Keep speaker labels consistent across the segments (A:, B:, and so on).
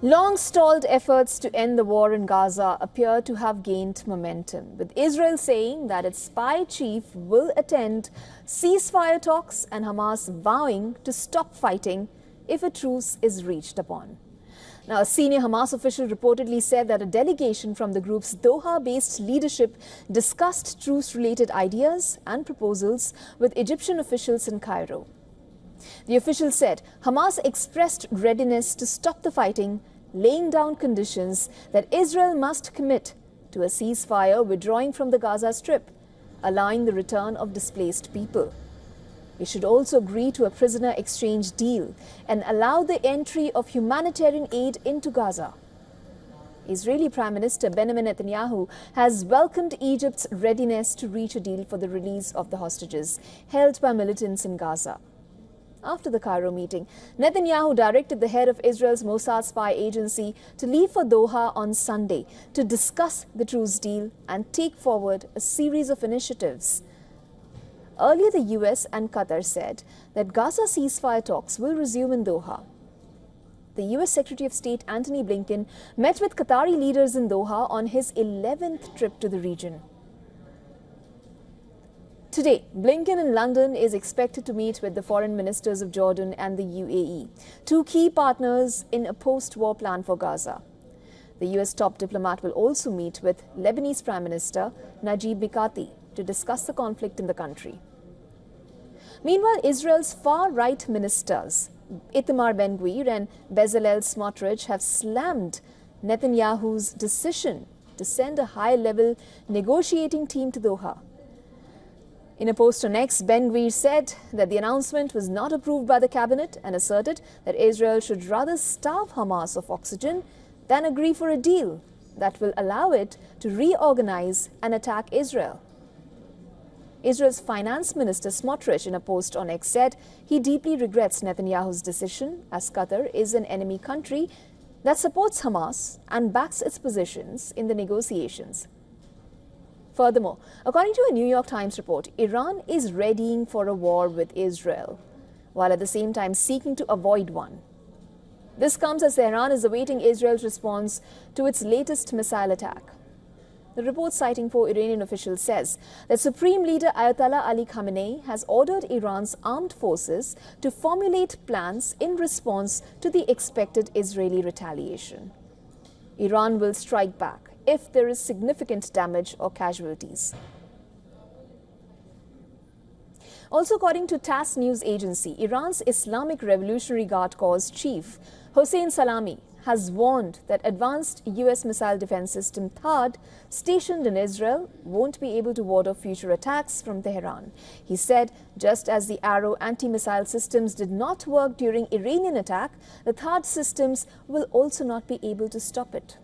A: Long-stalled efforts to end the war in Gaza appear to have gained momentum, with Israel saying that its spy chief will attend ceasefire talks and Hamas vowing to stop fighting if a truce is reached upon. Now, a senior Hamas official reportedly said that a delegation from the group's Doha-based leadership discussed truce-related ideas and proposals with Egyptian officials in Cairo. The official said Hamas expressed readiness to stop the fighting, laying down conditions that Israel must commit to a ceasefire withdrawing from the Gaza Strip, allowing the return of displaced people. It should also agree to a prisoner exchange deal and allow the entry of humanitarian aid into Gaza. Israeli Prime Minister Benjamin Netanyahu has welcomed Egypt's readiness to reach a deal for the release of the hostages held by militants in Gaza. After the Cairo meeting, Netanyahu directed the head of Israel's Mossad spy agency to leave for Doha on Sunday to discuss the truce deal and take forward a series of initiatives. Earlier, the US and Qatar said that Gaza ceasefire talks will resume in Doha. The US Secretary of State Antony Blinken met with Qatari leaders in Doha on his 11th trip to the region. Today, Blinken in London is expected to meet with the foreign ministers of Jordan and the UAE, two key partners in a post-war plan for Gaza. The US top diplomat will also meet with Lebanese Prime Minister Najib Mikati to discuss the conflict in the country. Meanwhile, Israel's far-right ministers, Itamar Ben-Gvir and Bezalel Smotrich, have slammed Netanyahu's decision to send a high-level negotiating team to Doha. In a post on X, Ben-Gvir said that the announcement was not approved by the cabinet and asserted that Israel should rather starve Hamas of oxygen than agree for a deal that will allow it to reorganize and attack Israel. Israel's finance minister Smotrich, in a post on X, said he deeply regrets Netanyahu's decision, as Qatar is an enemy country that supports Hamas and backs its positions in the negotiations. Furthermore, according to a New York Times report, Iran is readying for a war with Israel, while at the same time seeking to avoid one. This comes as Tehran is awaiting Israel's response to its latest missile attack. The report, citing four Iranian officials, says that Supreme Leader Ayatollah Ali Khamenei has ordered Iran's armed forces to formulate plans in response to the expected Israeli retaliation. Iran will strike back if there is significant damage or casualties. Also, according to TASS news agency, Iran's Islamic Revolutionary Guard Corps chief, Hossein Salami, has warned that advanced US missile defense system THAAD stationed in Israel won't be able to ward off future attacks from Tehran. He said just as the Arrow anti-missile systems did not work during Iranian attack, the THAAD systems will also not be able to stop it.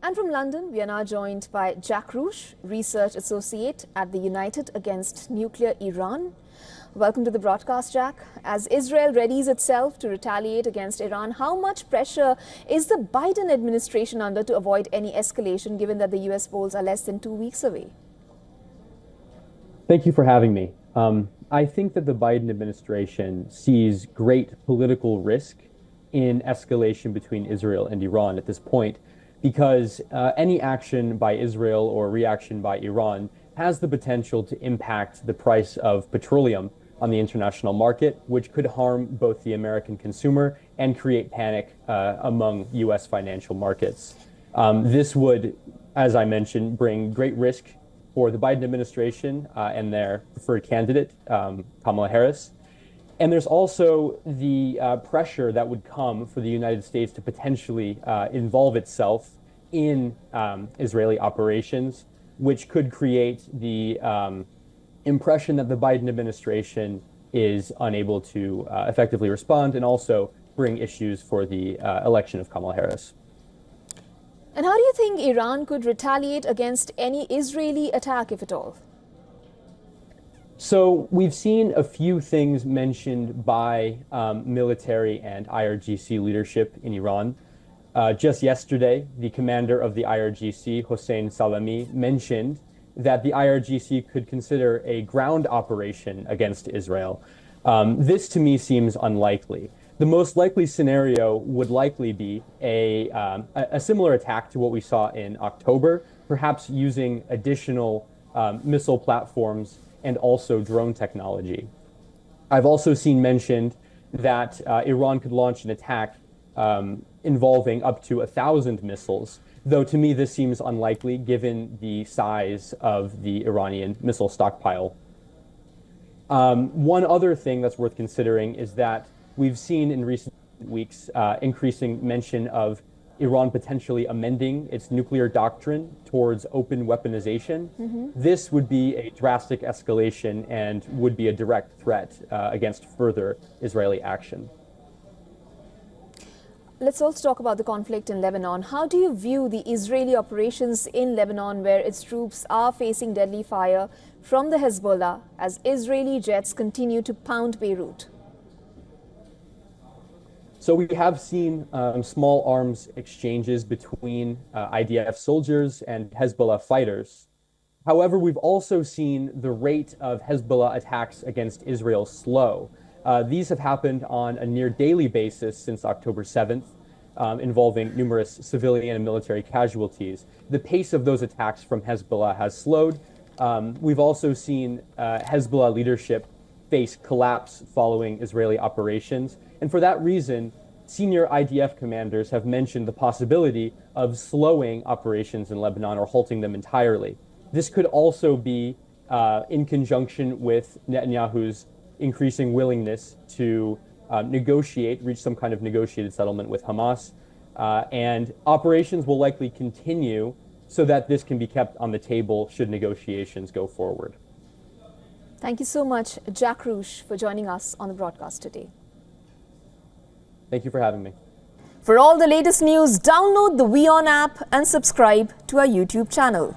A: And from London, we are now joined by Jack Rouche, Research Associate at the United Against Nuclear Iran. Welcome to the broadcast, Jack. As Israel readies itself to retaliate against Iran, how much pressure is the Biden administration under to avoid any escalation, given that the US polls are less than 2 weeks away?
B: Thank you for having me. I think that the Biden administration sees great political risk in escalation between Israel and Iran at this point, because any action by Israel or reaction by Iran has the potential to impact the price of petroleum on the international market, which could harm both the American consumer and create panic among U.S. financial markets. This would, as I mentioned, bring great risk for the Biden administration and their preferred candidate, Kamala Harris. And there's also the pressure that would come for the United States to potentially involve itself in Israeli operations, which could create the impression that the Biden administration is unable to effectively respond and also bring issues for the election of Kamala Harris.
A: And how do you think Iran could retaliate against any Israeli attack, if at all?
B: So we've seen a few things mentioned by military and IRGC leadership in Iran. Just yesterday, the commander of the IRGC, Hossein Salami, mentioned that the IRGC could consider a ground operation against Israel. This to me seems unlikely. The most likely scenario would likely be a similar attack to what we saw in October, perhaps using additional missile platforms and also drone technology. I've also seen mentioned that Iran could launch an attack involving up to 1,000 missiles, though to me this seems unlikely given the size of the Iranian missile stockpile. One other thing that's worth considering is that we've seen in recent weeks increasing mention of Iran potentially amending its nuclear doctrine towards open weaponization. This would be a drastic escalation and would be a direct threat against further Israeli action.
A: Let's also talk about the conflict in Lebanon. How do you view the Israeli operations in Lebanon, where its troops are facing deadly fire from the Hezbollah as Israeli jets continue to pound Beirut?
B: So we have seen small arms exchanges between IDF soldiers and Hezbollah fighters. However, we've also seen the rate of Hezbollah attacks against Israel slow. These have happened on a near daily basis since October 7th, involving numerous civilian and military casualties. The pace of those attacks from Hezbollah has slowed. We've also seen Hezbollah leadership face collapse following Israeli operations. And for that reason, senior IDF commanders have mentioned the possibility of slowing operations in Lebanon or halting them entirely. This could also be in conjunction with Netanyahu's increasing willingness to reach some kind of negotiated settlement with Hamas. And operations will likely continue so that this can be kept on the table should negotiations go forward.
A: Thank you so much, Jack Roosh, for joining us on the broadcast today.
B: Thank you for having me.
A: For all the latest news, download the WION app and subscribe to our YouTube channel.